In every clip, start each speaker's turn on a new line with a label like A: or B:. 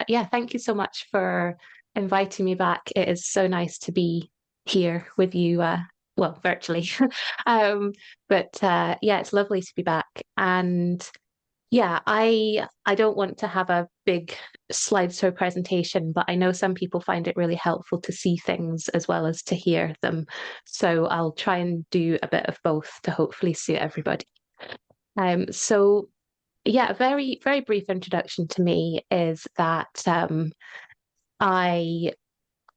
A: yeah, thank you so much for inviting me back. It is so nice to be here with you, well, virtually. Um, but yeah, it's lovely to be back. And yeah, I don't want to have a big slideshow presentation, but I know some people find it really helpful to see things as well as to hear them. So I'll try and do a bit of both to hopefully suit everybody. So yeah, a very, very brief introduction to me is that I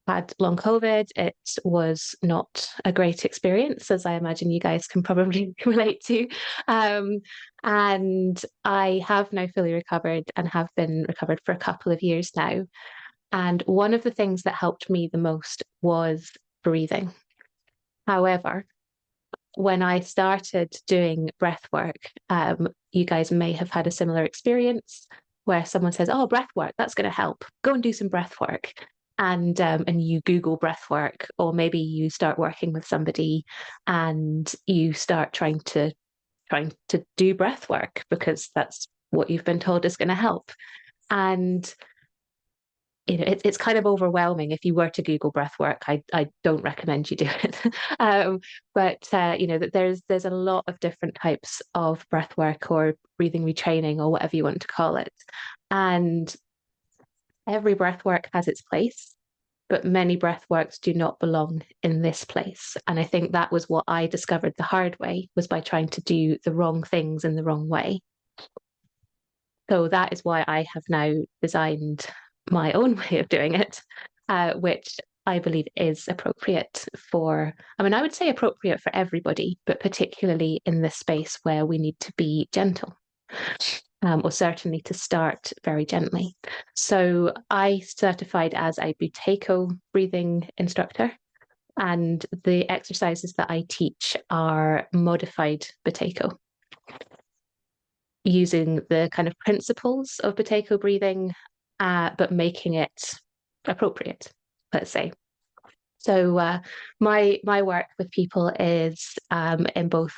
A: had long COVID. It was not a great experience, as I imagine you guys can probably relate to. Um, and I have now fully recovered and have been recovered for a couple of years now. And one of the things that helped me the most was breathing. However, when I started doing breath work, you guys may have had a similar experience where someone says, "Oh, breath work, that's going to help. Go and do some breath work." And you Google breath work, or maybe you start working with somebody and you start trying to do breath work because that's what you've been told is going to help. And it's kind of overwhelming if you were to Google breath work. I don't recommend you do it. But that there's a lot of different types of breath work or breathing retraining or whatever you want to call it. And every breath work has its place, but many breath works do not belong in this place. And I think that was what I discovered the hard way, was by trying to do the wrong things in the wrong way. So that is why I have now designed my own way of doing it, which I believe is appropriate for, I mean, I would say appropriate for everybody, but particularly in this space where we need to be gentle, or certainly to start very gently. So I certified as a Buteyko breathing instructor, and the exercises that I teach are modified Buteyko, using the kind of principles of Buteyko breathing, but making it appropriate, let's say. So my work with people is in both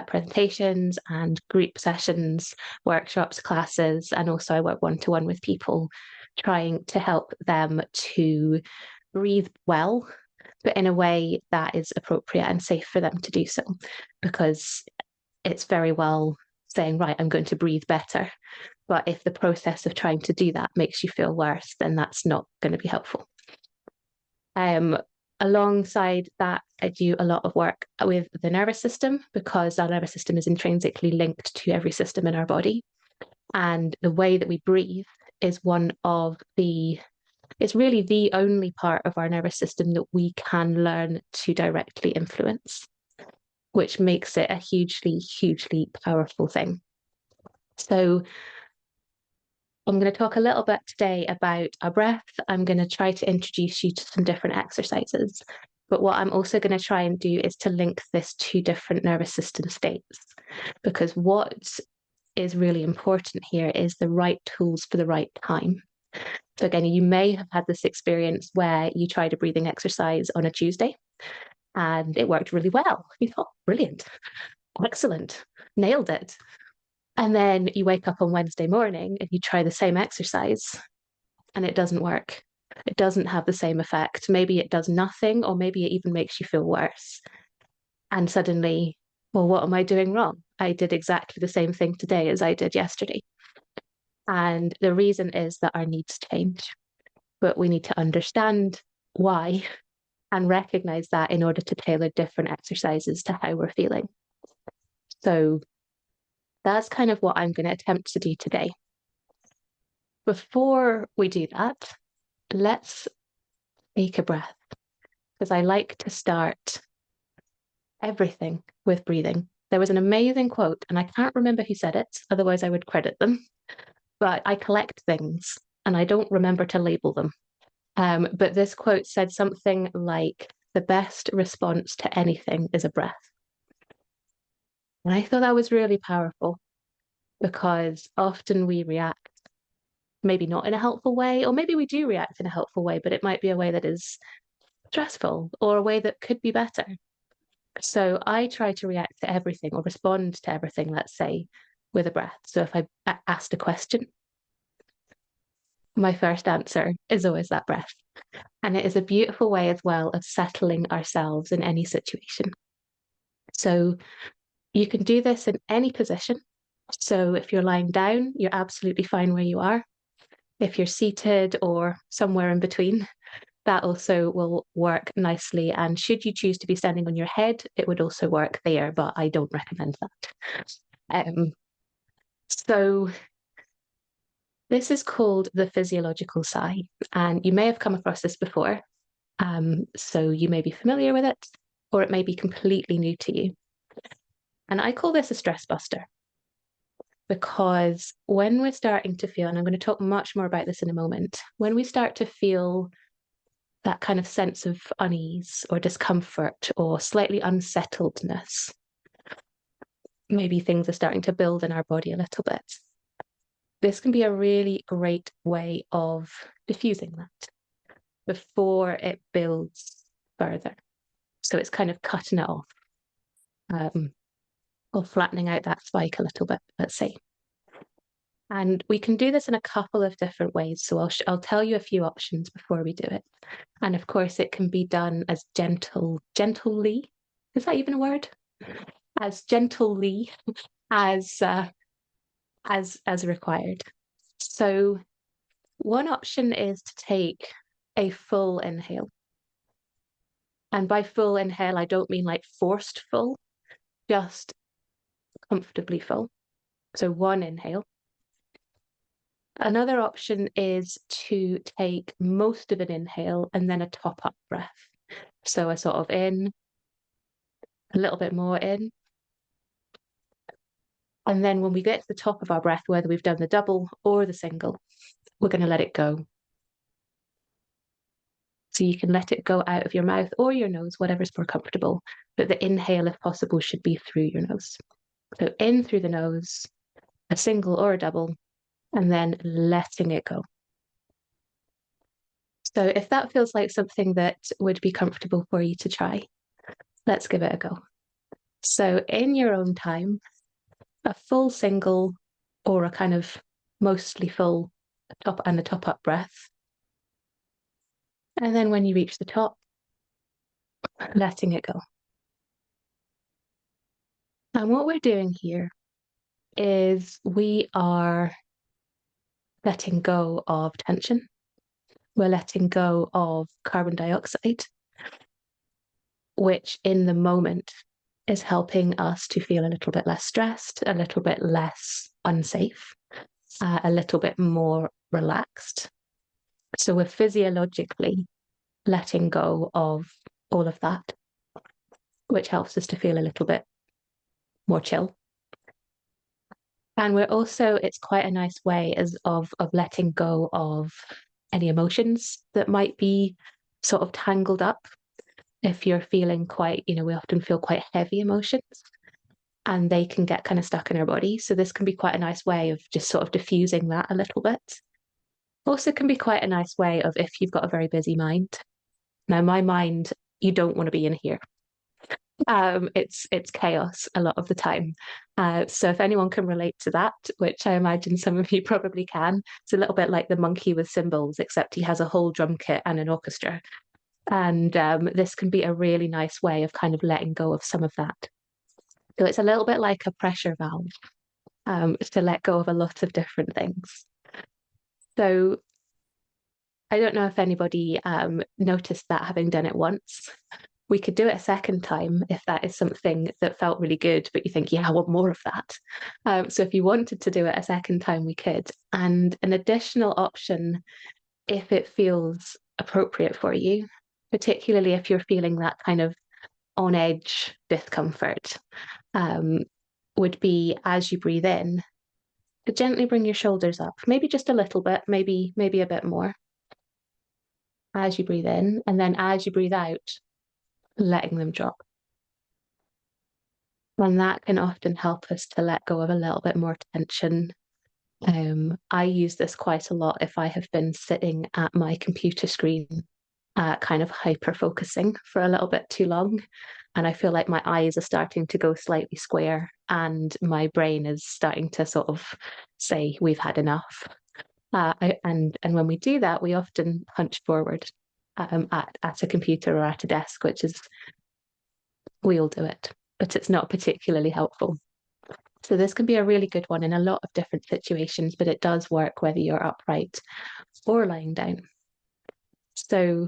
A: presentations and group sessions, workshops, classes, and also I work one-to-one with people, trying to help them to breathe well, but in a way that is appropriate and safe for them to do so, because it's very well saying, right, I'm going to breathe better. But if the process of trying to do that makes you feel worse, then that's not going to be helpful. Alongside that, I do a lot of work with the nervous system, because our nervous system is intrinsically linked to every system in our body. And the way that we breathe is it's really the only part of our nervous system that we can learn to directly influence, which makes it a hugely, hugely powerful thing. So I'm going to talk a little bit today about our breath. I'm going to try to introduce you to some different exercises. But what I'm also going to try and do is to link this to different nervous system states, because what is really important here is the right tools for the right time. So again, you may have had this experience where you tried a breathing exercise on a Tuesday and it worked really well. You thought, brilliant, excellent, nailed it. And then you wake up on Wednesday morning and you try the same exercise and it doesn't work. It doesn't have the same effect. Maybe it does nothing, or maybe it even makes you feel worse. And suddenly, well, what am I doing wrong? I did exactly the same thing today as I did yesterday. And the reason is that our needs change, but we need to understand why and recognize that in order to tailor different exercises to how we're feeling. So that's kind of what I'm going to attempt to do today. Before we do that, let's take a breath, because I like to start everything with breathing. There was an amazing quote, and I can't remember who said it, otherwise I would credit them, but I collect things and I don't remember to label them. But this quote said something like, "The best response to anything is a breath." And I thought that was really powerful, because often we react maybe not in a helpful way, or maybe we do react in a helpful way, but it might be a way that is stressful or a way that could be better. So I try to react to everything, or respond to everything, let's say, with a breath. So if I asked a question, my first answer is always that breath. And it is a beautiful way as well of settling ourselves in any situation. So you can do this in any position. So if you're lying down, you're absolutely fine where you are. If you're seated or somewhere in between, that also will work nicely. And should you choose to be standing on your head, it would also work there, but I don't recommend that. So this is called the physiological sigh, and you may have come across this before. So you may be familiar with it, or it may be completely new to you. And I call this a stress buster because when we're starting to feel, and I'm going to talk much more about this in a moment, when we start to feel that kind of sense of unease or discomfort or slightly unsettledness, maybe things are starting to build in our body a little bit. This can be a really great way of diffusing that before it builds further. So it's kind of cutting it off, or flattening out that spike a little bit, let's say. And we can do this in a couple of different ways. So I'll tell you a few options before we do it. And of course, it can be done as gently. Is that even a word? As gently as required. So one option is to take a full inhale. And by full inhale, I don't mean like forced full, just comfortably full. So one inhale. Another option is to take most of an inhale and then a top up breath. So a sort of in, a little bit more in. And then when we get to the top of our breath, whether we've done the double or the single, we're going to let it go. So you can let it go out of your mouth or your nose, whatever's more comfortable. But the inhale, if possible, should be through your nose. So in through the nose, a single or a double, and then letting it go. So if that feels like something that would be comfortable for you to try, let's give it a go. So in your own time, a full single or a kind of mostly full top and a top up breath. And then when you reach the top, letting it go. And what we're doing here is we are letting go of tension. We're letting go of carbon dioxide, which in the moment is helping us to feel a little bit less stressed, a little bit less unsafe, a little bit more relaxed. So we're physiologically letting go of all of that, which helps us to feel a little bit more chill. And we're also, it's quite a nice way of letting go of any emotions that might be sort of tangled up. If you're feeling quite, we often feel quite heavy emotions and they can get kind of stuck in our body. So this can be quite a nice way of just sort of diffusing that a little bit. Also can be quite a nice way of if you've got a very busy mind. Now, my mind, you don't want to be in here. It's chaos a lot of the time. So if anyone can relate to that, which I imagine some of you probably can, it's a little bit like the monkey with cymbals, except he has a whole drum kit and an orchestra. And this can be a really nice way of kind of letting go of some of that. So it's a little bit like a pressure valve to let go of a lot of different things. So I don't know if anybody noticed that having done it once. We could do it a second time if that is something that felt really good, but you think, yeah, I want more of that. So if you wanted to do it a second time, we could. And an additional option, if it feels appropriate for you, particularly if you're feeling that kind of on edge discomfort, would be as you breathe in, to gently bring your shoulders up, maybe just a little bit, maybe a bit more. As you breathe in, and then as you breathe out, letting them drop. And that can often help us to let go of a little bit more tension. I use this quite a lot if I have been sitting at my computer screen, kind of hyper focusing for a little bit too long. And I feel like my eyes are starting to go slightly square and my brain is starting to sort of say, we've had enough. And when we do that, we often hunch forward at a computer or at a desk, which is, we all do it, but it's not particularly helpful. So this can be a really good one in a lot of different situations, but it does work whether you're upright or lying down. So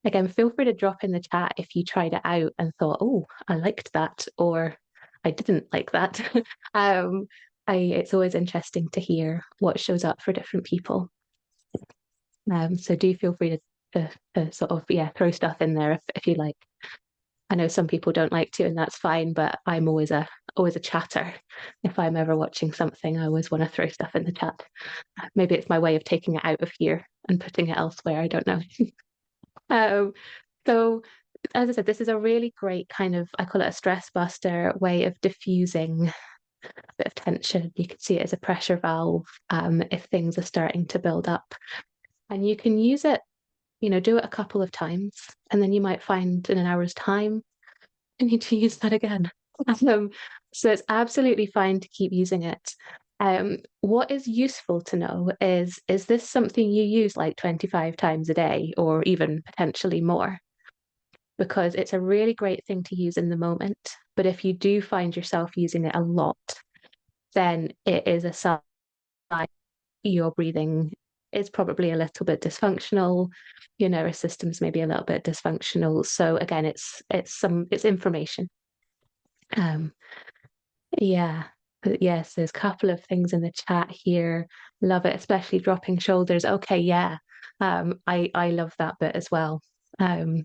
A: again, feel free to drop in the chat if you tried it out and thought, oh, I liked that, or I didn't like that. um, it's always interesting to hear what shows up for different people. So do feel free to sort of, yeah, throw stuff in there if you like. I know some people don't like to, and that's fine, but I'm always a chatter. If I'm ever watching something, I always want to throw stuff in the chat. Maybe it's my way of taking it out of here and putting it elsewhere. I don't know. um, so as I said, this is a really great kind of, I call it a stress buster way of diffusing a bit of tension. You can see it as a pressure valve if things are starting to build up. And you can use it, do it a couple of times, and then you might find in an hour's time I need to use that again. Um, so it's absolutely fine to keep using it. What is useful to know is this something you use like 25 times a day or even potentially more? Because it's a really great thing to use in the moment. But if you do find yourself using it a lot, then it is a sign your breathing is probably a little bit dysfunctional, your nervous system's maybe a little bit dysfunctional. So again, it's information. Um, yeah. But yes, there's a couple of things in the chat here. Love it, especially dropping shoulders. Okay, yeah. I love that bit as well. Um,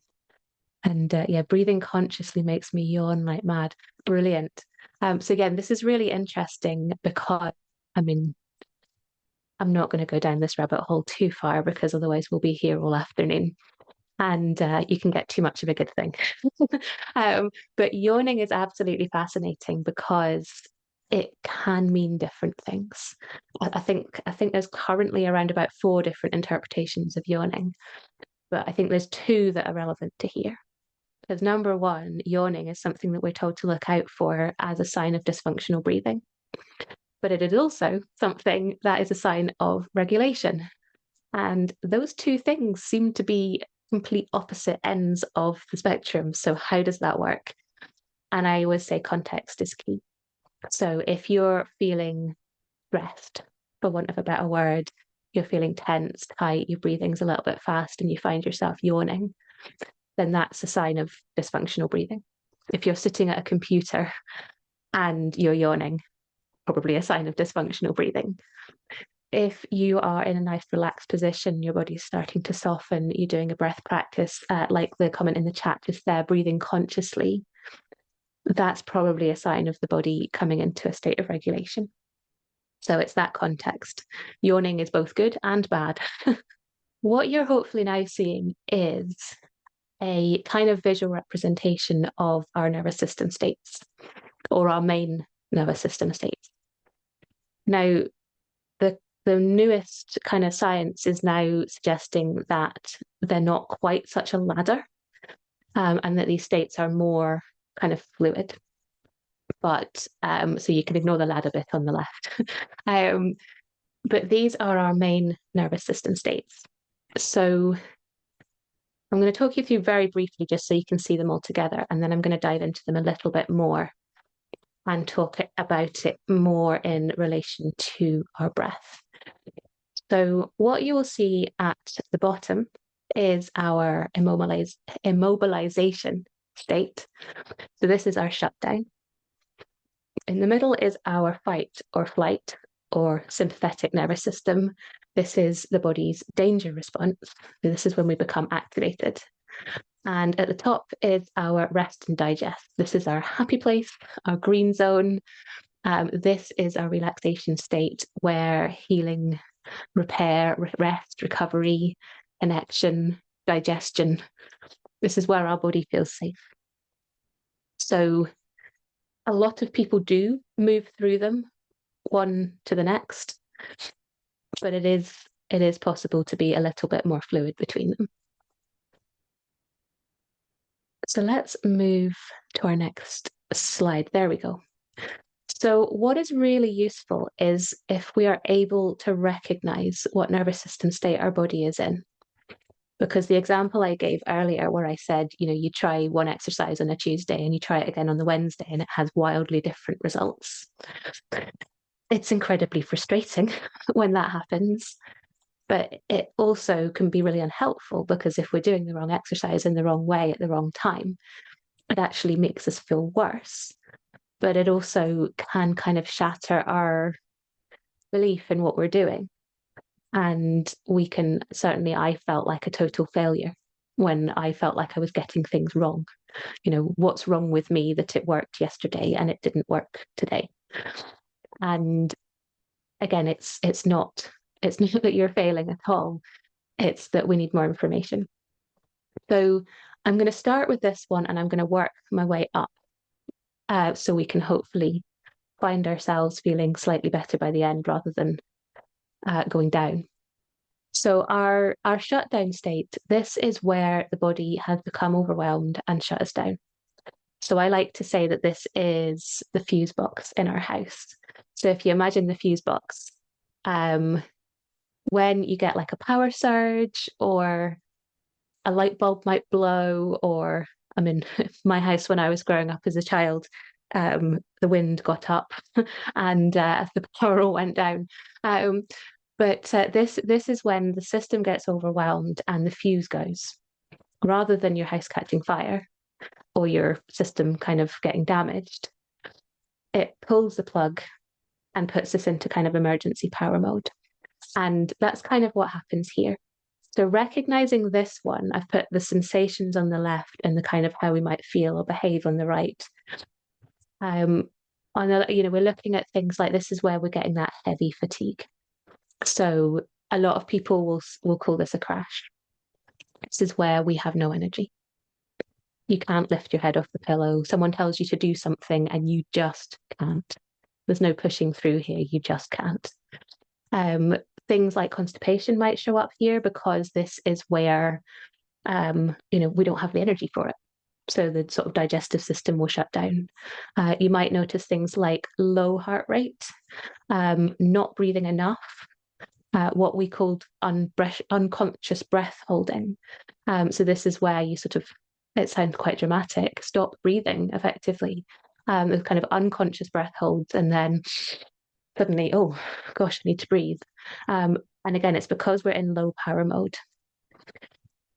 A: and yeah, breathing consciously makes me yawn like mad. Brilliant. So again, this is really interesting because I mean, I'm not going to go down this rabbit hole too far because otherwise we'll be here all afternoon and you can get too much of a good thing. But yawning is absolutely fascinating because it can mean different things. I think there's currently around about 4 different interpretations of yawning, but I think there's 2 that are relevant to here. Because number one, yawning is something that we're told to look out for as a sign of dysfunctional breathing, but it is also something that is a sign of regulation. And those 2 things seem to be complete opposite ends of the spectrum. So, how does that work? And I always say context is key. So, if you're feeling stressed, for want of a better word, you're feeling tense, tight, your breathing's a little bit fast, and you find yourself yawning, then that's a sign of dysfunctional breathing. If you're sitting at a computer and you're yawning, probably a sign of dysfunctional breathing. If you are in a nice relaxed position, your body's starting to soften, you're doing a breath practice, like the comment in the chat just there, breathing consciously, that's probably a sign of the body coming into a state of regulation. So it's that context. Yawning is both good and bad. What you're hopefully now seeing is a kind of visual representation of our nervous system states or our main nervous system states. Now, the newest kind of science is now suggesting that they're not quite such a ladder, and that these states are more kind of fluid. But so you can ignore the ladder bit on the left. But these are our main nervous system states. So I'm going to talk you through very briefly just so you can see them all together, and then I'm going to dive into them a little bit more and talk about it more in relation to our breath. So what you will see at the bottom is our immobilization state. So this is our shutdown. In the middle is our fight or flight or sympathetic nervous system. This is the body's danger response. So this is when we become activated. And at the top is our rest and digest. This is our happy place, our green zone. This is our relaxation state where healing, repair, rest, recovery, connection, digestion. This is where our body feels safe. So a lot of people do move through them one to the next, but it is possible to be a little bit more fluid between them. So let's move to our next slide. There we go. So, what is really useful is if we are able to recognize what nervous system state our body is in. Because the example I gave earlier, where I said, you try one exercise on a Tuesday and you try it again on the Wednesday and it has wildly different results. It's incredibly frustrating when that happens. But it also can be really unhelpful because if we're doing the wrong exercise in the wrong way at the wrong time, it actually makes us feel worse. But it also can kind of shatter our belief in what we're doing. And I felt like a total failure when I felt like I was getting things wrong. What's wrong with me that it worked yesterday and it didn't work today? And again, it's not that you're failing at all. It's that we need more information. So I'm going to start with this one and I'm going to work my way up so we can hopefully find ourselves feeling slightly better by the end rather than going down. So our shutdown state, this is where the body has become overwhelmed and shut us down. So I like to say that this is the fuse box in our house. So if you imagine the fuse box, when you get like a power surge or a light bulb might blow, or I mean, my house when I was growing up as a child, the wind got up and the power all went down. But this is when the system gets overwhelmed and the fuse goes. Rather than your house catching fire or your system kind of getting damaged, it pulls the plug and puts us into kind of emergency power mode. And that's kind of what happens here. So recognizing this one, I've put the sensations on the left and the kind of how we might feel or behave on the right. We're looking at things like this is where we're getting that heavy fatigue. So a lot of people will call this a crash. This is where we have no energy. You can't lift your head off the pillow. Someone tells you to do something and you just can't. There's no pushing through here. You just can't. Things like constipation might show up here because this is where, we don't have the energy for it. So the sort of digestive system will shut down. You might notice things like low heart rate, not breathing enough, what we called unconscious breath holding. So this is where you it sounds quite dramatic, stop breathing effectively. With kind of unconscious breath holds and then suddenly, oh gosh, I need to breathe. And again, it's because we're in low power mode.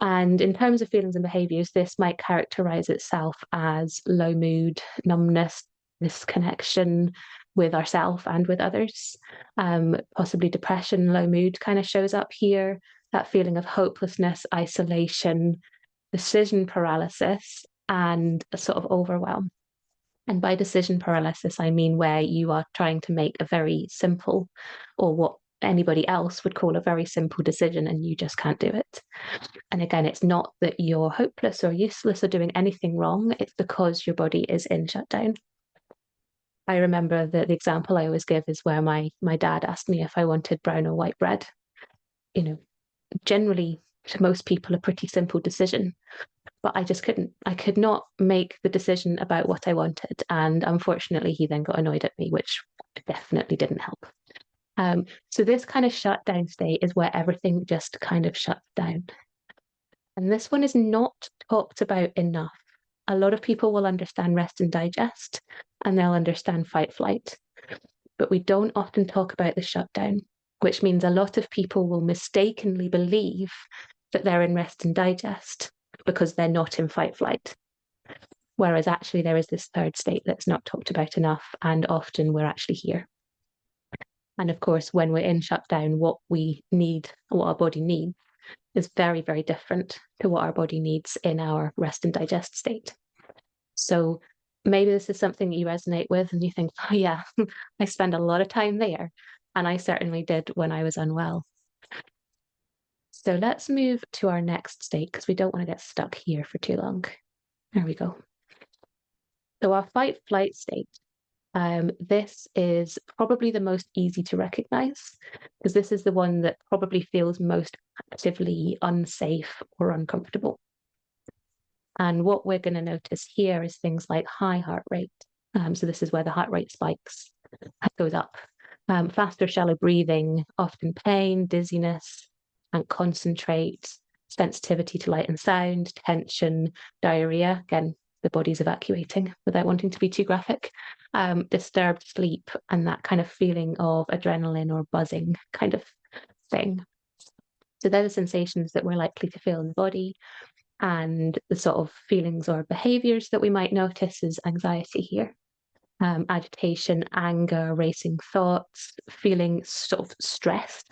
A: And in terms of feelings and behaviors, this might characterize itself as low mood, numbness, disconnection with ourselves and with others. Possibly depression, low mood kind of shows up here. That feeling of hopelessness, isolation, decision paralysis, and a sort of overwhelm. And by decision paralysis, I mean where you are trying to make a very simple, or what anybody else would call a very simple decision, and you just can't do it. And again, it's not that you're hopeless or useless or doing anything wrong, it's because your body is in shutdown. I remember that the example I always give is where my dad asked me if I wanted brown or white bread. Generally, to most people, a pretty simple decision. But I just couldn't. I could not make the decision about what I wanted. And unfortunately, he then got annoyed at me, which definitely didn't help. So this kind of shutdown state is where everything just kind of shuts down. And this one is not talked about enough. A lot of people will understand rest and digest, and they'll understand fight flight. But we don't often talk about the shutdown, which means a lot of people will mistakenly believe that they're in rest and digest because they're not in fight flight. Whereas actually there is this third state that's not talked about enough, and often we're actually here. And of course, when we're in shutdown, what we need, what our body needs, is very, very different to what our body needs in our rest and digest state. So maybe this is something that you resonate with and you think, oh yeah, I spend a lot of time there. And I certainly did when I was unwell. So let's move to our next state because we don't want to get stuck here for too long. There we go. So our fight flight state, this is probably the most easy to recognize because this is the one that probably feels most actively unsafe or uncomfortable. And what we're going to notice here is things like high heart rate. So this is where the heart rate spikes. goes up. Faster, shallow breathing, often pain, dizziness, can't concentrate, sensitivity to light and sound, tension, diarrhea. Again, the body's evacuating without wanting to be too graphic. Disturbed sleep, and that kind of feeling of adrenaline or buzzing kind of thing. So they're the sensations that we're likely to feel in the body. And the sort of feelings or behaviors that we might notice is anxiety here. Agitation, anger, racing thoughts, feeling sort of stressed.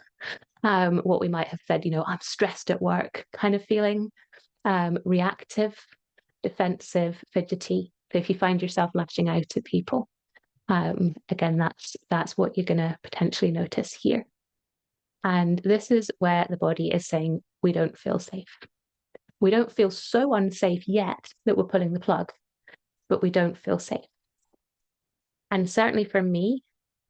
A: What we might have said, I'm stressed at work kind of feeling. Reactive, defensive, fidgety. So if you find yourself lashing out at people, again, that's what you're going to potentially notice here. And this is where the body is saying, we don't feel safe. We don't feel so unsafe yet that we're pulling the plug, but we don't feel safe. And certainly for me,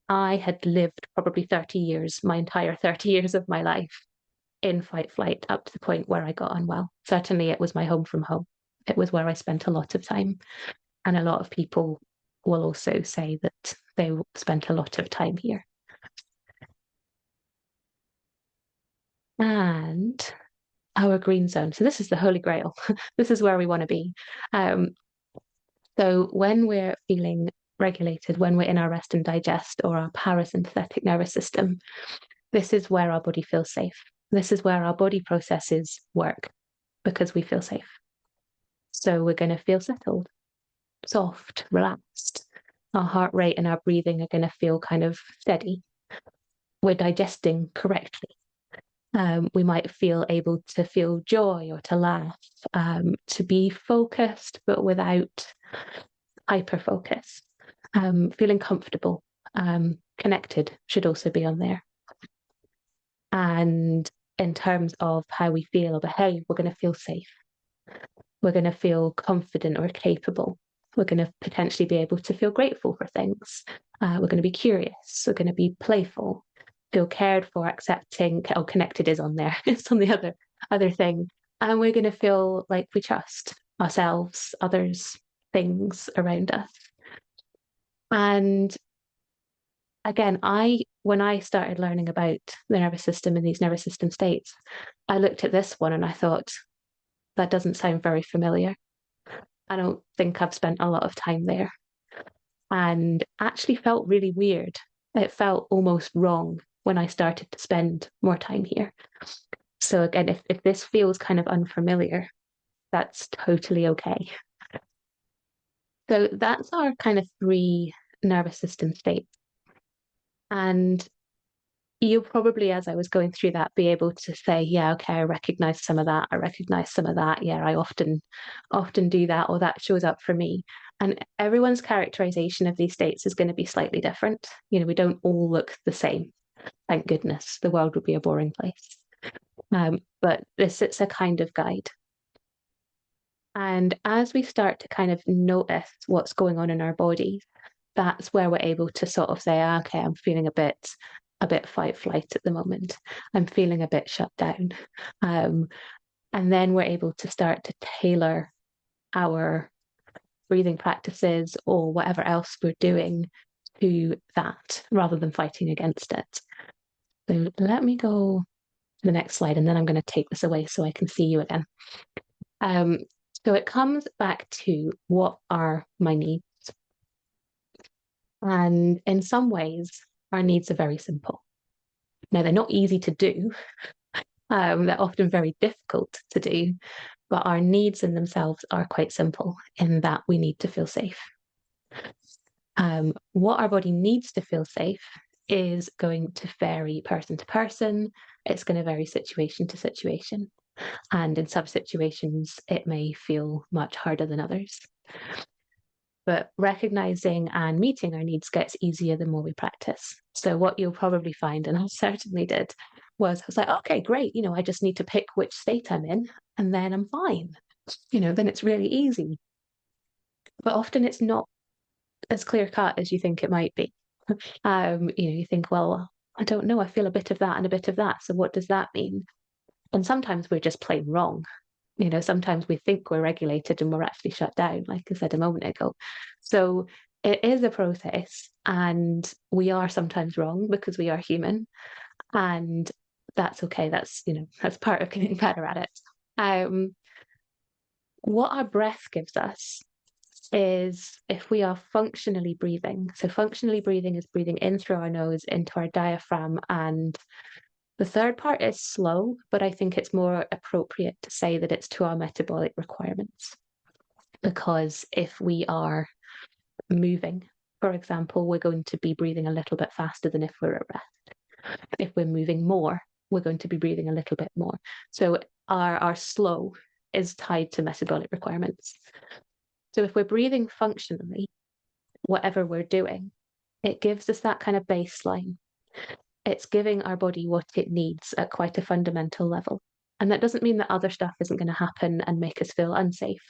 A: I had lived probably 30 years, my entire 30 years of my life in fight flight up to the point where I got unwell. Certainly it was my home from home. It was where I spent a lot of time. And a lot of people will also say that they spent a lot of time here. And our green zone. So this is the holy grail. This is where we want to be. So when we're feeling regulated, when we're in our rest and digest or our parasympathetic nervous system, this is where our body feels safe. This is where our body processes work because we feel safe. So we're going to feel settled, soft, relaxed. Our heart rate and our breathing are going to feel kind of steady. We're digesting correctly. We might feel able to feel joy or to laugh, to be focused, but without hyper focus. Feeling comfortable, connected should also be on there. And in terms of how we feel or behave, we're going to feel safe. We're going to feel confident or capable. We're going to potentially be able to feel grateful for things. We're going to be curious. We're going to be playful, feel cared for, accepting. Oh, connected is on there. It's on the other thing. And we're going to feel like we trust ourselves, others, things around us. And again, when I started learning about the nervous system and these nervous system states, I looked at this one and I thought, that doesn't sound very familiar. I don't think I've spent a lot of time there. And actually felt really weird. It felt almost wrong when I started to spend more time here. So again, if this feels kind of unfamiliar, that's totally okay. So that's our kind of 3 nervous system states. And you'll probably, as I was going through that, be able to say, yeah, okay, I recognize some of that. I recognize some of that. Yeah, I often do that, or that shows up for me. And everyone's characterization of these states is going to be slightly different. We don't all look the same. Thank goodness, the world would be a boring place. But it's a kind of guide. And as we start to kind of notice what's going on in our body, that's where we're able to sort of say, okay, I'm feeling a bit fight flight at the moment. I'm feeling a bit shut down. And then we're able to start to tailor our breathing practices or whatever else we're doing to that rather than fighting against it. So let me go to the next slide and then I'm going to take this away so I can see you again. So it comes back to what are my needs? And in some ways, our needs are very simple. Now, they're not easy to do. They're often very difficult to do, but our needs in themselves are quite simple in that we need to feel safe. What our body needs to feel safe is going to vary person to person. It's going to vary situation to situation. And in some situations, it may feel much harder than others. But recognizing and meeting our needs gets easier the more we practice. So what you'll probably find, and I certainly did, I was like, okay, great. I just need to pick which state I'm in and then I'm fine. Then it's really easy. But often it's not as clear cut as you think it might be. You think, well, I don't know, I feel a bit of that and a bit of that. So what does that mean? And sometimes we're just plain wrong. Sometimes we think we're regulated and we're actually shut down, like I said a moment ago. So it is a process, and we are sometimes wrong because we are human, and that's okay. That's, that's part of getting better at it. Um, what our breath gives us is if we are functionally breathing. So functionally breathing is breathing in through our nose into our diaphragm, and the third part is slow, but I think it's more appropriate to say that it's to our metabolic requirements. Because if we are moving, for example, we're going to be breathing a little bit faster than if we're at rest. If we're moving more, we're going to be breathing a little bit more. So our slow is tied to metabolic requirements. So if we're breathing functionally, whatever we're doing, it gives us that kind of baseline. It's giving our body what it needs at quite a fundamental level. And that doesn't mean that other stuff isn't going to happen and make us feel unsafe,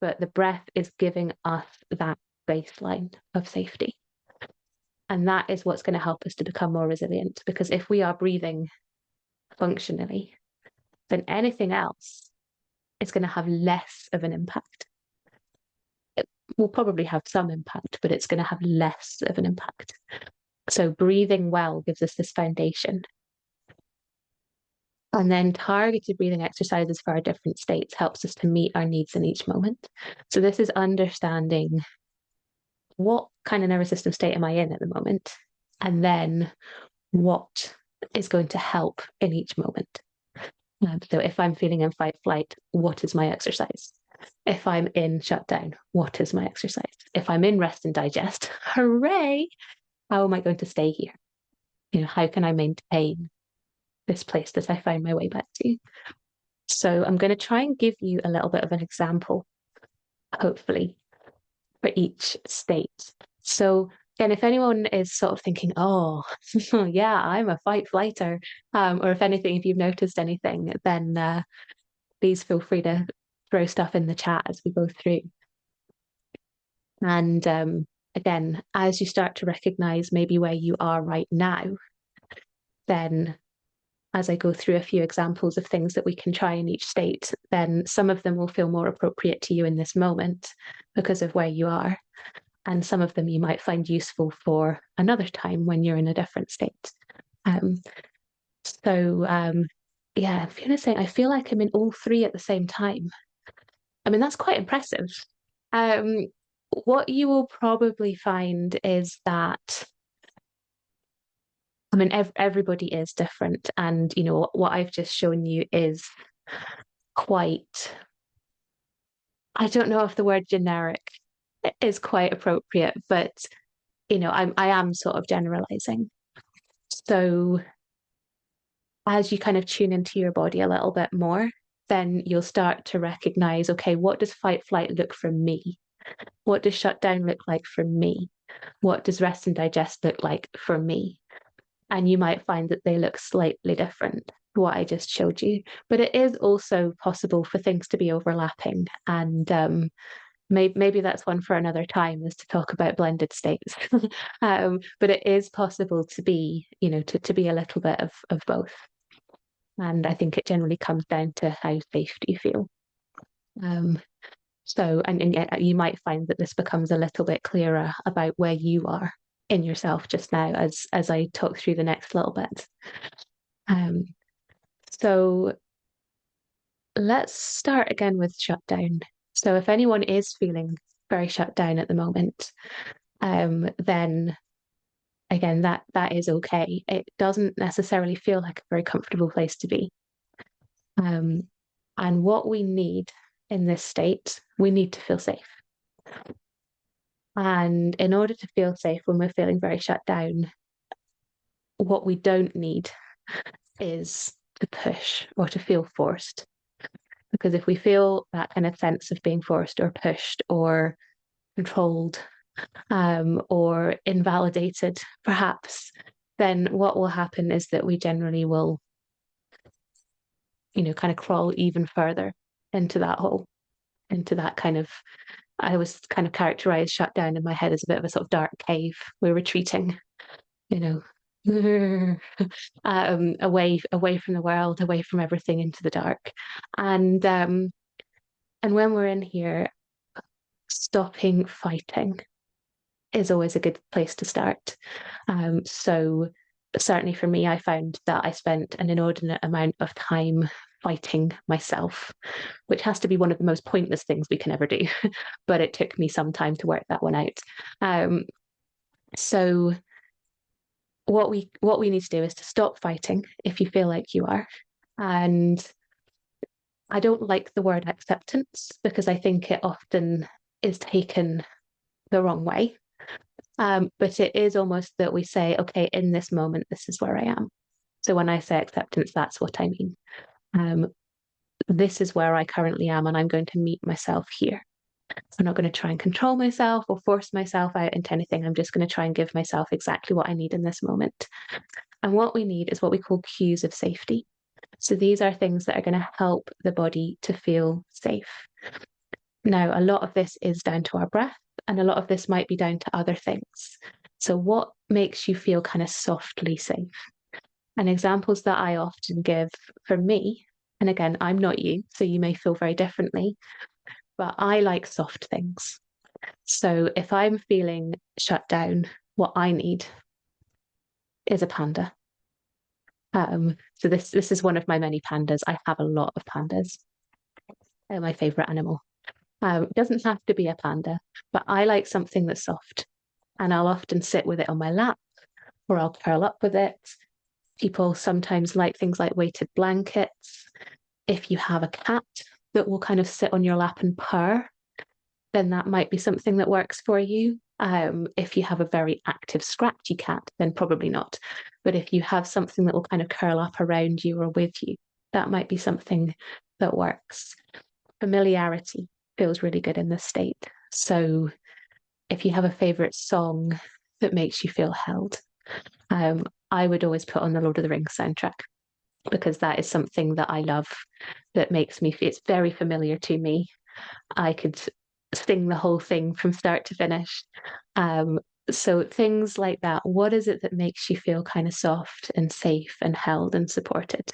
A: but the breath is giving us that baseline of safety. And that is what's going to help us to become more resilient. Because if we are breathing functionally, then anything else is going to have less of an impact. It will probably have some impact, but it's going to have less of an impact. So breathing well gives us this foundation. And then targeted breathing exercises for our different states helps us to meet our needs in each moment. So this is understanding what kind of nervous system state am I in at the moment? And then what is going to help in each moment? So if I'm feeling in fight flight, what is my exercise? If I'm in shutdown, what is my exercise? If I'm in rest and digest, hooray! How am I going to stay here? How can I maintain this place that I find my way back to? So I'm going to try and give you a little bit of an example, hopefully, for each state. So again, if anyone is sort of thinking, oh, yeah, I'm a fight flighter, or if anything, if you've noticed anything, then please feel free to throw stuff in the chat as we go through. And again, as you start to recognize maybe where you are right now, then as I go through a few examples of things that we can try in each state, then some of them will feel more appropriate to you in this moment because of where you are. And some of them you might find useful for another time when you're in a different state. Yeah, Fiona's saying, I feel like I'm in all three at the same time. I mean, that's quite impressive. What you will probably find is that, I mean, everybody is different. And, what I've just shown you is quite, I don't know if the word generic is quite appropriate, but, I am sort of generalizing. So as you kind of tune into your body a little bit more, then you'll start to recognize, okay, what does fight flight look for me? What does shutdown look like for me? What does rest and digest look like for me? And you might find that they look slightly different to what I just showed you. But it is also possible for things to be overlapping. And maybe that's one for another time, is to talk about blended states. But it is possible to be, to be a little bit of both. And I think it generally comes down to how safe do you feel. And you might find that this becomes a little bit clearer about where you are in yourself just now as I talk through the next little bit. So let's start again with shutdown. So if anyone is feeling very shut down at the moment, then again, that is okay. It doesn't necessarily feel like a very comfortable place to be. And what we need in this state, we need to feel safe. And in order to feel safe when we're feeling very shut down, what we don't need is to push or to feel forced. Because if we feel that kind of sense of being forced or pushed or controlled or invalidated, perhaps, then what will happen is that we generally will, kind of crawl even further into that hole, into that kind of, I always kind of characterize shutdown in my head as a bit of a sort of dark cave. We're retreating, away from the world, away from everything, into the dark. And when we're in here, stopping fighting is always a good place to start. So certainly for me, I found that I spent an inordinate amount of time fighting myself, which has to be one of the most pointless things we can ever do. But it took me some time to work that one out. So what we need to do is to stop fighting if you feel like you are. And I don't like the word acceptance because I think it often is taken the wrong way. But it is almost that we say, okay, in this moment, this is where I am. So when I say acceptance, that's what I mean. Um, this is where I currently am, and I'm going to meet myself here. I'm not going to try and control myself or force myself out into anything. I'm just going to try and give myself exactly what I need in this moment. And what we need is what we call cues of safety. So these are things that are going to help the body to feel safe. Now, a lot of this is down to our breath, and a lot of this might be down to other things. So, what makes you feel kind of softly safe? And examples that I often give for me, and again, I'm not you, so you may feel very differently, but I like soft things. So, if I'm feeling shut down, what I need is a panda. So this is one of my many pandas. I have a lot of pandas. They're my favorite animal. It doesn't have to be a panda, but I like something that's soft. And I'll often sit with it on my lap or I'll curl up with it. People sometimes like things like weighted blankets. If you have a cat that will kind of sit on your lap and purr, then that might be something that works for you. If you have a very active, scratchy cat, then probably not. But if you have something that will kind of curl up around you or with you, that might be something that works. Familiarity feels really good in this state. So if you have a favorite song that makes you feel held, I would always put on the Lord of the Rings soundtrack because that is something that I love that makes me feel it's very familiar to me. I could sing the whole thing from start to finish. So things like that. What is it that makes you feel kind of soft and safe and held and supported?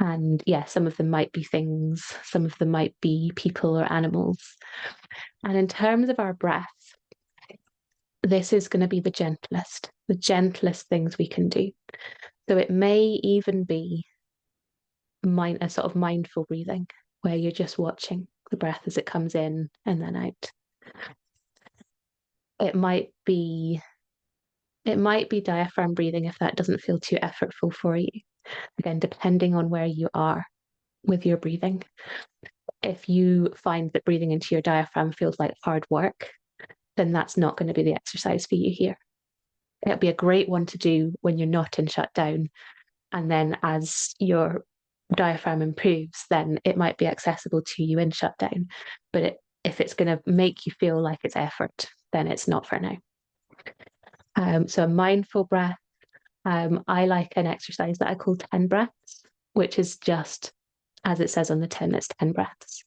A: And yeah, some of them might be things, some of them might be people or animals. And in terms of our breath, this is going to be the gentlest things we can do. So it may even be a sort of mindful breathing where you're just watching the breath as it comes in and then out. It might be diaphragm breathing if that doesn't feel too effortful for you. Again, depending on where you are with your breathing. If you find that breathing into your diaphragm feels like hard work, then that's not going to be the exercise for you here. It'll be a great one to do when you're not in shutdown. And then as your diaphragm improves, then it might be accessible to you in shutdown. But if it's going to make you feel like it's effort, then it's not for now. So a mindful breath. I like an exercise that I call 10 breaths, which is just, as it says on the tin, it's 10 breaths.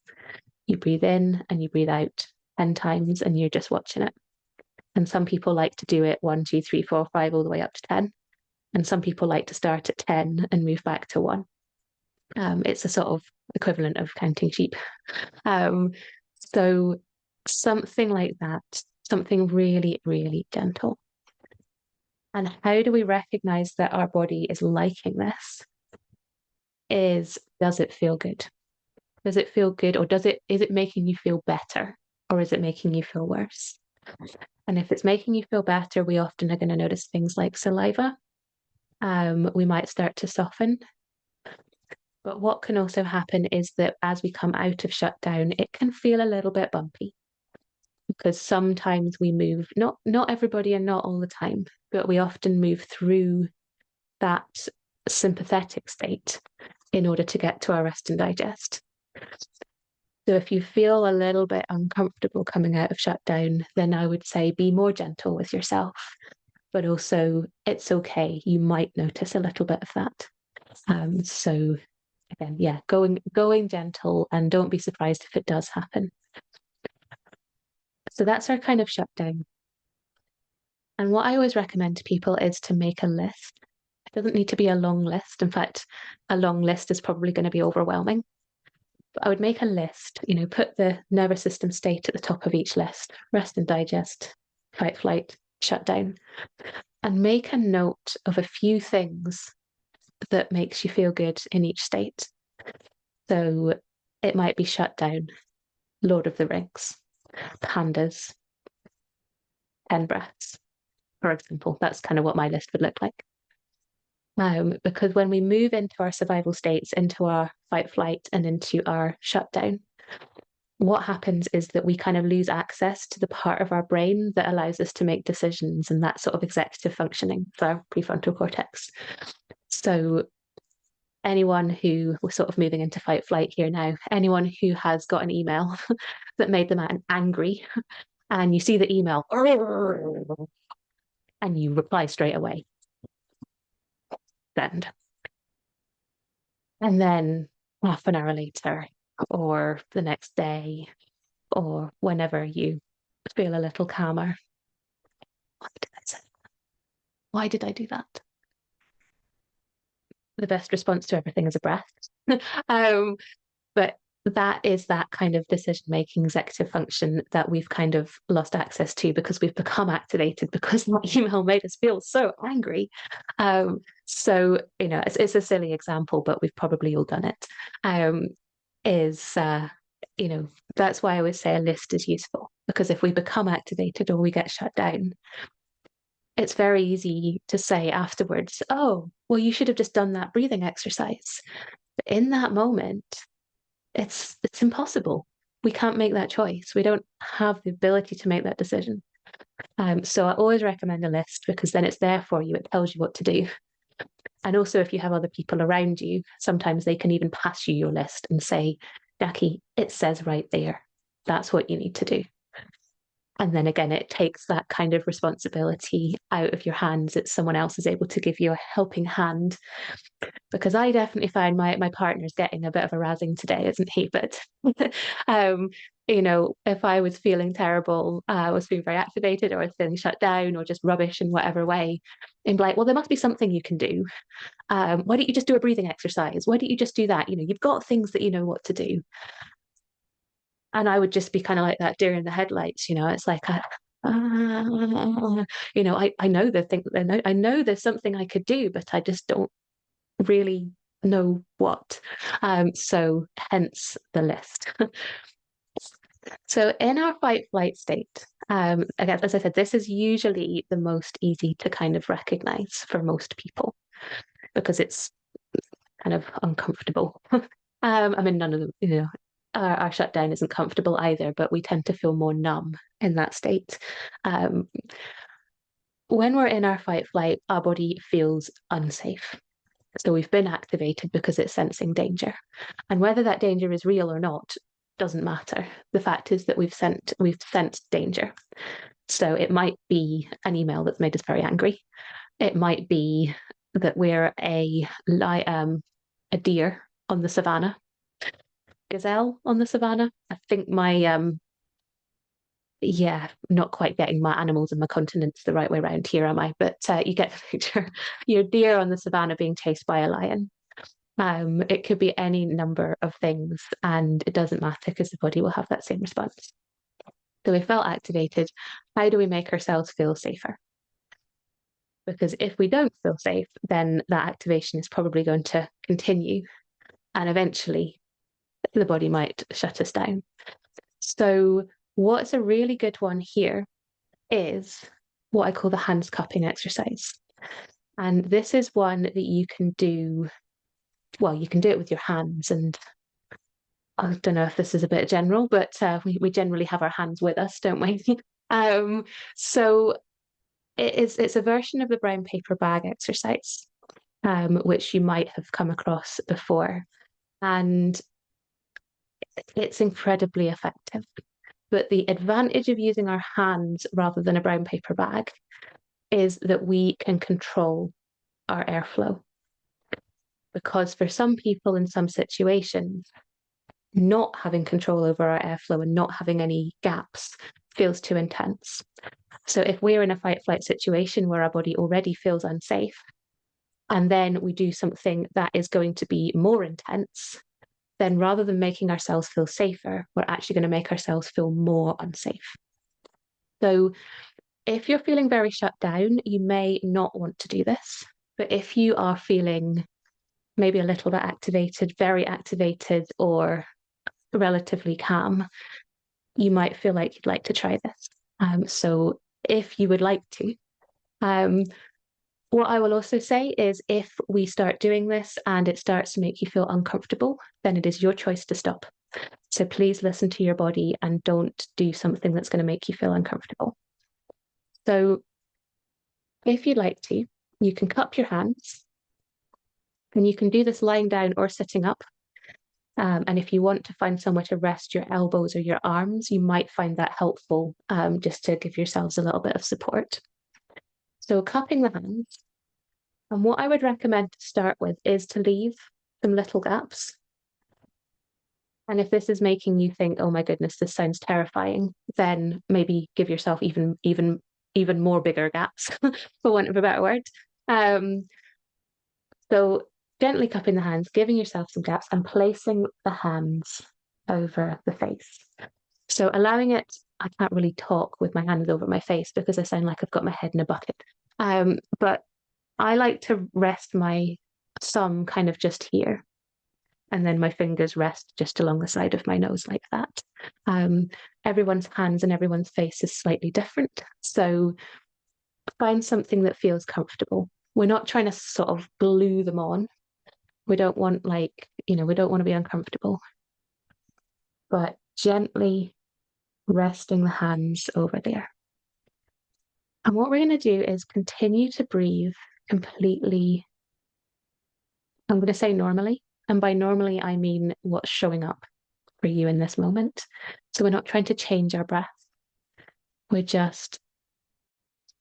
A: You breathe in and you breathe out 10 times and you're just watching it. And some people like to do it 1, 2, 3, 4, 5, all the way up to 10. And some people like to start at 10 and move back to 1. It's a sort of equivalent of counting sheep. So something like that, something really, really gentle. And how do we recognize that our body is liking this? Does it feel good? Does it feel good, or is it making you feel better, or is it making you feel worse? And if it's making you feel better, we often are going to notice things like saliva. We might start to soften. But what can also happen is that as we come out of shutdown, it can feel a little bit bumpy because sometimes we move, not everybody and not all the time, but we often move through that sympathetic state in order to get to our rest and digest. So if you feel a little bit uncomfortable coming out of shutdown, then I would say be more gentle with yourself. But also, it's okay. You might notice a little bit of that. So again, yeah, going gentle, and don't be surprised if it does happen. So that's our kind of shutdown. And what I always recommend to people is to make a list. It doesn't need to be a long list. In fact, a long list is probably going to be overwhelming. But I would make a list, put the nervous system state at the top of each list, rest and digest, fight, flight, shutdown, and make a note of a few things that makes you feel good in each state. So it might be shutdown, Lord of the Rings, pandas, 10 breaths, for example. That's kind of what my list would look like. Because when we move into our survival states, into our fight, flight, and into our shutdown, what happens is that we kind of lose access to the part of our brain that allows us to make decisions and that sort of executive functioning, so our prefrontal cortex. So anyone who, we're sort of moving into fight flight here now, anyone who has got an email that made them angry, and you see the email and you reply straight away, send. And then half an hour later, or the next day, or whenever you feel a little calmer, why did I say that? Why did I do that? The best response to everything is a breath. um, but that is that kind of decision making executive function that we've kind of lost access to because we've become activated because that email made us feel so angry. So, you know, it's a silly example, but we've probably all done it. Is you know, that's why I always say a list is useful, because if we become activated or we get shut down, it's very easy to say afterwards, oh, well, you should have just done that breathing exercise. But in that moment, it's impossible. We can't make that choice. We don't have the ability to make that decision. So I always recommend a list because then it's there for you. It tells you what to do. And also, if you have other people around you, sometimes they can even pass you your list and say, Jackie, it says right there. That's what you need to do. And then again, it takes that kind of responsibility out of your hands. It's someone else is able to give you a helping hand. Because I definitely find my partner's getting a bit of a razzing today, isn't he? But you know, if I was feeling terrible, I was feeling very activated, or I was feeling shut down, or just rubbish in whatever way, and be like, well, there must be something you can do. Why don't you just do a breathing exercise? Why don't you just do that? You know, you've got things that you know what to do. And I would just be kind of like that deer in the headlights, you know, it's like, you know, I know the thing, I know there's something I could do, but I just don't really know what. So hence the list. So in our fight flight state, again, as I said, this is usually the most easy to kind of recognize for most people because it's kind of uncomfortable. I mean, none of them, you know, our shutdown isn't comfortable either, but we tend to feel more numb in that state. Um, when we're in our fight flight, our body feels unsafe. So we've been activated because it's sensing danger. And whether that danger is real or not doesn't matter. The fact is that we've sensed danger. So it might be an email that's made us very angry. It might be that we're a deer on the savannah, gazelle on the savannah. I think my yeah, not quite getting my animals and my continents the right way around here, am I? But you get the picture. You're a deer on the savannah being chased by a lion. It could be any number of things, and it doesn't matter because the body will have that same response. So we felt activated. How do we make ourselves feel safer? Because if we don't feel safe, then that activation is probably going to continue, and eventually the body might shut us down. So, what's a really good one here is what I call the hands cupping exercise. And this is one that you can do, well, you can do it with your hands. And I don't know if this is a bit general, but we generally have our hands with us, don't we? um, so it's a version of the brown paper bag exercise, which you might have come across before. And it's incredibly effective. But the advantage of using our hands rather than a brown paper bag is that we can control our airflow. Because for some people in some situations, not having control over our airflow and not having any gaps feels too intense. So if we're in a fight flight situation where our body already feels unsafe, and then we do something that is going to be more intense, then rather than making ourselves feel safer, we're actually going to make ourselves feel more unsafe. So if you're feeling very shut down, you may not want to do this. But if you are feeling maybe a little bit activated, very activated, or relatively calm, you might feel like you'd like to try this. So if you would like to, um, what I will also say is if we start doing this and it starts to make you feel uncomfortable, then it is your choice to stop. So please listen to your body and don't do something that's going to make you feel uncomfortable. So if you'd like to, you can cup your hands and you can do this lying down or sitting up. And if you want to find somewhere to rest your elbows or your arms, you might find that helpful just to give yourselves a little bit of support. So cupping the hands. And what I would recommend to start with is to leave some little gaps. And if this is making you think, oh my goodness, this sounds terrifying, then maybe give yourself even more bigger gaps, for want of a better word. So gently cupping the hands, giving yourself some gaps and placing the hands over the face. So allowing it, I can't really talk with my hands over my face because I sound like I've got my head in a bucket. But I like to rest my thumb kind of just here. And then my fingers rest just along the side of my nose like that. Everyone's hands and everyone's face is slightly different. So find something that feels comfortable. We're not trying to sort of glue them on. We don't want we don't want to be uncomfortable, but gently resting the hands over there. And what we're going to do is continue to breathe completely. I'm going to say normally. And by normally, I mean what's showing up for you in this moment. So we're not trying to change our breath. We're just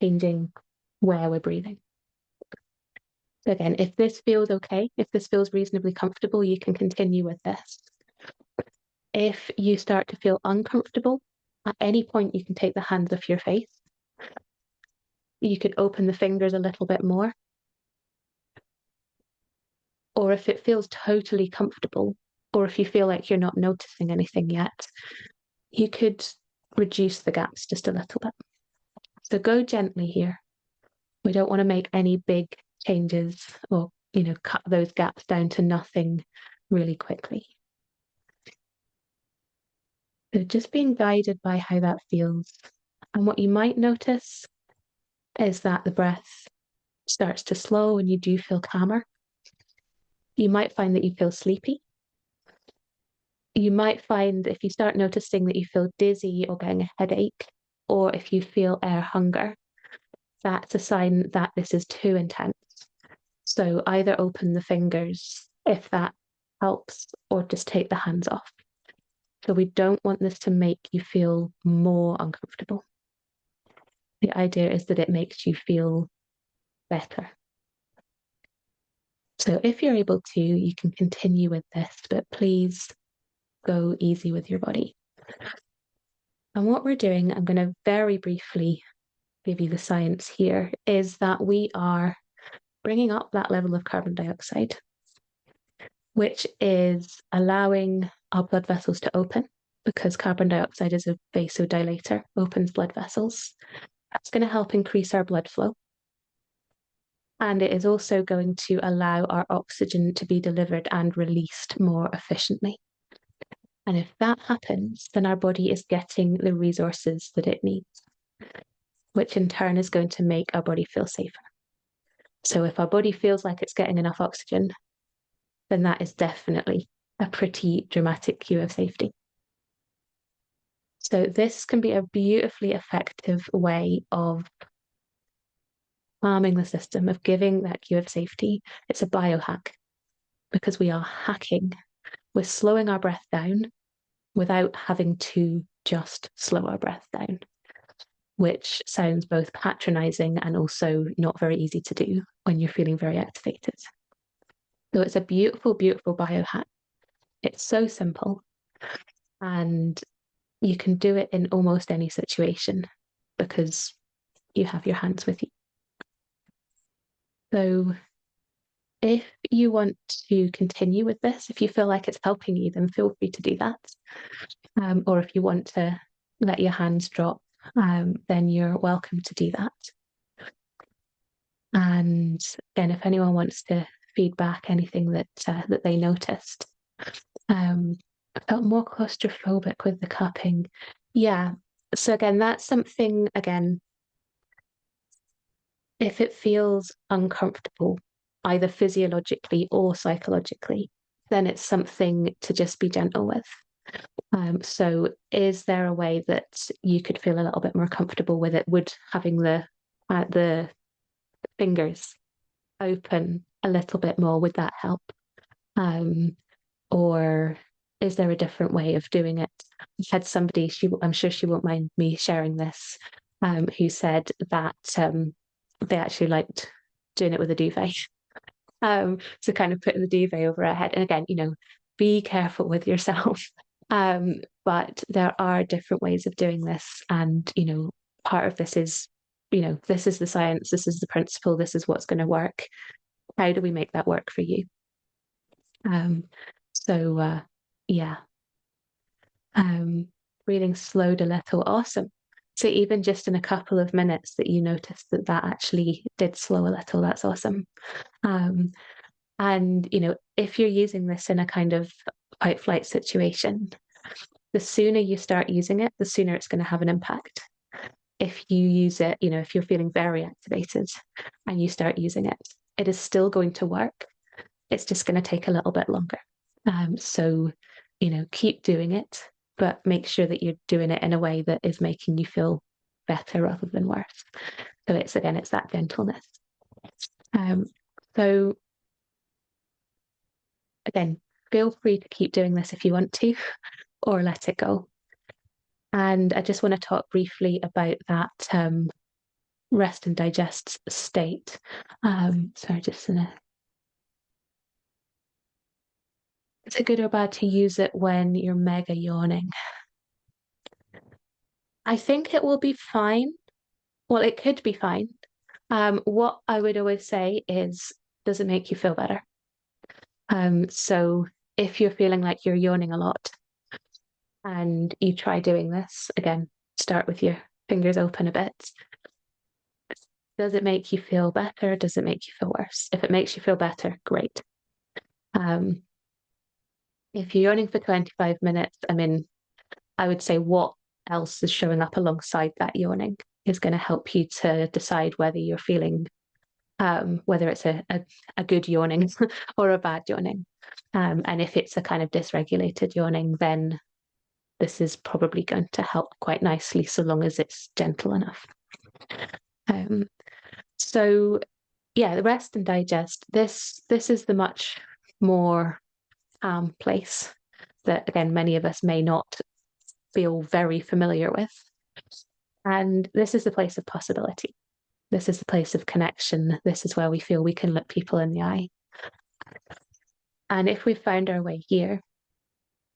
A: changing where we're breathing. Again, if this feels okay, if this feels reasonably comfortable, you can continue with this. If you start to feel uncomfortable, at any point you can take the hands off your face. You could open the fingers a little bit more. Or if it feels totally comfortable, or if you feel like you're not noticing anything yet, you could reduce the gaps just a little bit. So go gently here. We don't want to make any big changes or, cut those gaps down to nothing really quickly. So just being guided by how that feels. And what you might notice is that the breath starts to slow and you do feel calmer. You might find that you feel sleepy. You might find if you start noticing that you feel dizzy or getting a headache, or if you feel air hunger, that's a sign that this is too intense. So either open the fingers if that helps, or just take the hands off. So we don't want this to make you feel more uncomfortable. The idea is that it makes you feel better. So if you're able to, you can continue with this, but please go easy with your body. And what we're doing, I'm going to very briefly give you the science here, is that we are bringing up that level of carbon dioxide, which is allowing our blood vessels to open because carbon dioxide is a vasodilator, opens blood vessels. That's going to help increase our blood flow. And it is also going to allow our oxygen to be delivered and released more efficiently. And if that happens, then our body is getting the resources that it needs, which in turn is going to make our body feel safer. So if our body feels like it's getting enough oxygen, then that is definitely a pretty dramatic cue of safety. So this can be a beautifully effective way of calming the system, of giving that cue of safety. It's a biohack because we are hacking. We're slowing our breath down without having to just slow our breath down, which sounds both patronizing and also not very easy to do when you're feeling very activated. So it's a beautiful, beautiful biohack. It's so simple and you can do it in almost any situation because you have your hands with you. So if you want to continue with this, if you feel like it's helping you, then feel free to do that. Or if you want to let your hands drop then you're welcome to do that. And again, if anyone wants to feedback anything that they noticed, I felt more claustrophobic with the cupping. Yeah. So again, that's something, again, if it feels uncomfortable, either physiologically or psychologically, then it's something to just be gentle with. So is there a way that you could feel a little bit more comfortable with it? Would having the fingers open a little bit more, would that help? Um, or is there a different way of doing it? I've had somebody, I'm sure she won't mind me sharing this, who said that they actually liked doing it with a duvet. So kind of putting the duvet over her head. And again, be careful with yourself. But there are different ways of doing this. And, part of this is, this is the science, this is the principle, this is what's going to work. How do we make that work for you? So yeah, um, breathing slowed a little. Awesome. So even just in a couple of minutes that you noticed that actually did slow a little, that's awesome. Um, and if you're using this in a kind of fight flight situation, the sooner you start using it, the sooner it's going to have an impact. If you use it, if you're feeling very activated and you start using it, it is still going to work. It's just going to take a little bit longer. So, keep doing it, but make sure that you're doing it in a way that is making you feel better rather than worse. So it's that gentleness. Um, so again, feel free to keep doing this if you want to, or let it go. And I just want to talk briefly about that rest and digest state. Sorry, just in a. Is it good or bad to use it when you're mega yawning? I think it will be fine. Well, it could be fine. What I would always say is, does it make you feel better? So if you're feeling like you're yawning a lot and you try doing this, again, start with your fingers open a bit. Does it make you feel better? Does it make you feel worse? If it makes you feel better, great. If you're yawning for 25 minutes, I would say what else is showing up alongside that yawning is going to help you to decide whether you're feeling whether it's a good yawning or a bad yawning. And if it's a kind of dysregulated yawning, then this is probably going to help quite nicely so long as it's gentle enough. So yeah, the rest and digest. This is the much more place that again many of us may not feel very familiar with. And this is the place of possibility. This is the place of connection. This is where we feel we can look people in the eye. And if we've found our way here,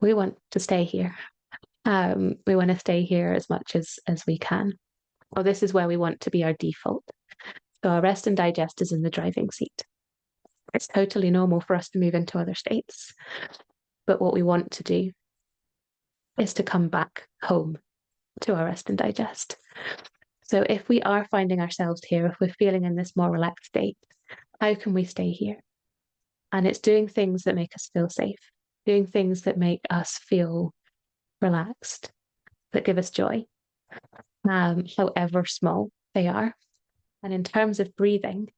A: we want to stay here. We want to stay here as much as we can. Or this is where we want to be our default. So our rest and digest is in the driving seat. It's totally normal for us to move into other states. But what we want to do is to come back home to our rest and digest. So if we are finding ourselves here, if we're feeling in this more relaxed state, how can we stay here? And it's doing things that make us feel safe, doing things that make us feel relaxed, that give us joy, however small they are. And in terms of breathing,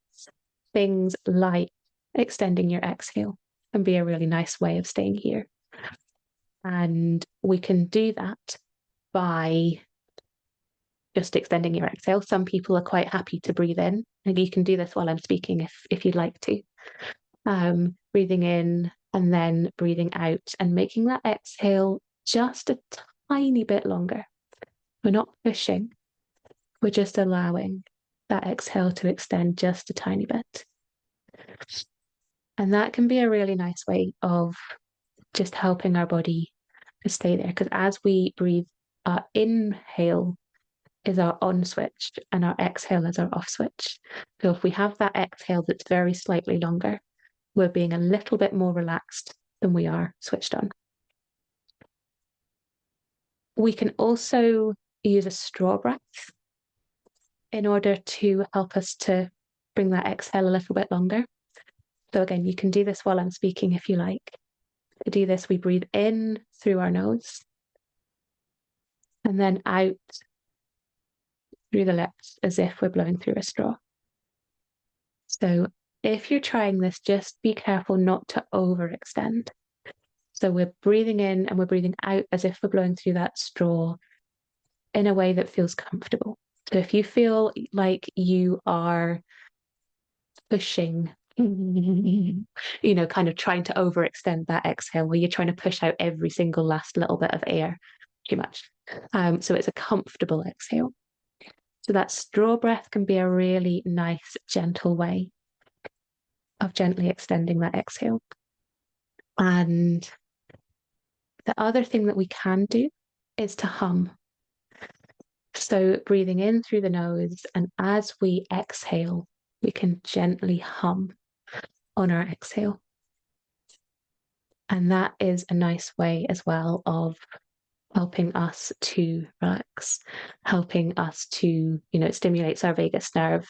A: things like extending your exhale can be a really nice way of staying here. And we can do that by just extending your exhale. Some people are quite happy to breathe in, and you can do this while I'm speaking if you'd like to. Breathing in and then breathing out and making that exhale just a tiny bit longer. We're not pushing, we're just allowing that exhale to extend just a tiny bit. And that can be a really nice way of just helping our body to stay there. Because as we breathe, our inhale is our on switch and our exhale is our off switch. So if we have that exhale that's very slightly longer, we're being a little bit more relaxed than we are switched on. We can also use a straw breath in order to help us to bring that exhale a little bit longer. So again, you can do this while I'm speaking if you like. To do this, we breathe in through our nose and then out through the lips as if we're blowing through a straw. So if you're trying this, just be careful not to overextend. So we're breathing in and we're breathing out as if we're blowing through that straw in a way that feels comfortable. So if you feel like you are pushing, kind of trying to overextend that exhale, where you're trying to push out every single last little bit of air, too much. So it's a comfortable exhale. So that straw breath can be a really nice, gentle way of gently extending that exhale. And the other thing that we can do is to hum. So breathing in through the nose, and as we exhale, we can gently hum on our exhale. And that is a nice way as well of helping us to relax, helping us to, it stimulates our vagus nerve.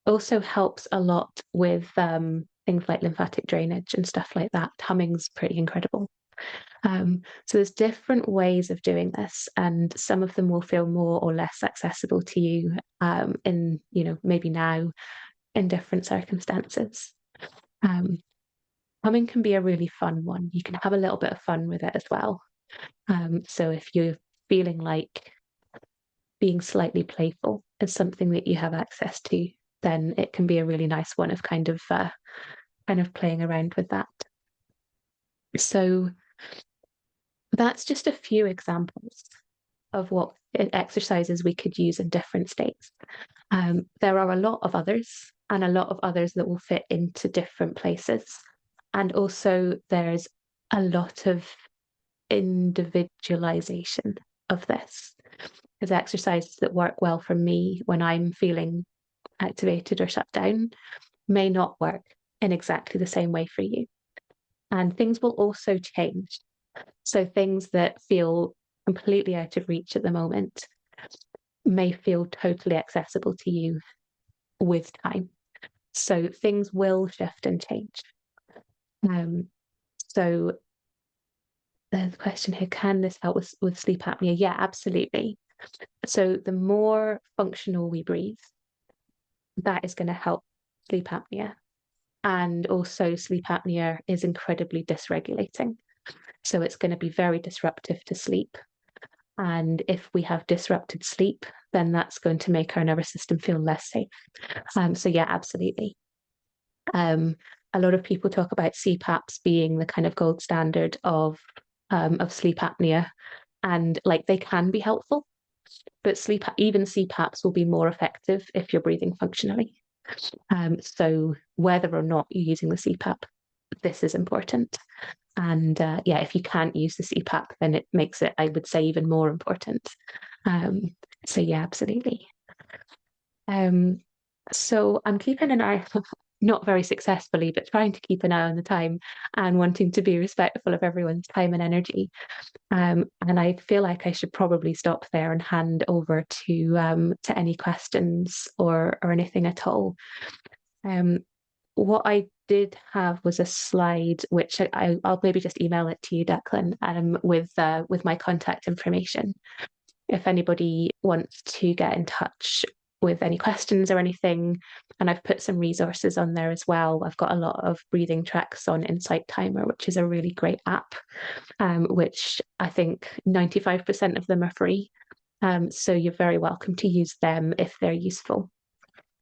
A: Also helps a lot with things like lymphatic drainage and stuff like that. Humming's pretty incredible. So there's different ways of doing this, and some of them will feel more or less accessible to you in, maybe now in different circumstances. Humming can be a really fun one. You can have a little bit of fun with it as well. So if you're feeling like being slightly playful is something that you have access to, then it can be a really nice one of kind of playing around with that. So that's just a few examples of what exercises we could use in different states. There are a lot of others, and a lot of others that will fit into different places. And also there's a lot of individualization of this. There's exercises that work well for me when I'm feeling activated or shut down may not work in exactly the same way for you. And things will also change. So things that feel completely out of reach at the moment may feel totally accessible to you with time. So things will shift and change. So there's a question here, can this help with sleep apnea? Yeah, absolutely. So the more functional we breathe, that is going to help sleep apnea. And also sleep apnea is incredibly dysregulating. So it's going to be very disruptive to sleep. And if we have disrupted sleep, then that's going to make our nervous system feel less safe. So yeah, absolutely. A lot of people talk about CPAPs being the kind of gold standard of sleep apnea, and like they can be helpful, but even CPAPs will be more effective if you're breathing functionally. So whether or not you're using the CPAP, this is important. And if you can't use the CPAP, then it makes it, I would say, even more important. So yeah, absolutely. So I'm keeping an eye, not very successfully, but trying to keep an eye on the time and wanting to be respectful of everyone's time and energy. And I feel like I should probably stop there and hand over to any questions or anything at all. What I did have was a slide, which I'll maybe just email it to you, Declan, with my contact information. If anybody wants to get in touch with any questions or anything, and I've put some resources on there as well. I've got a lot of breathing tracks on Insight Timer, which is a really great app, which I think 95% of them are free. So you're very welcome to use them if they're useful.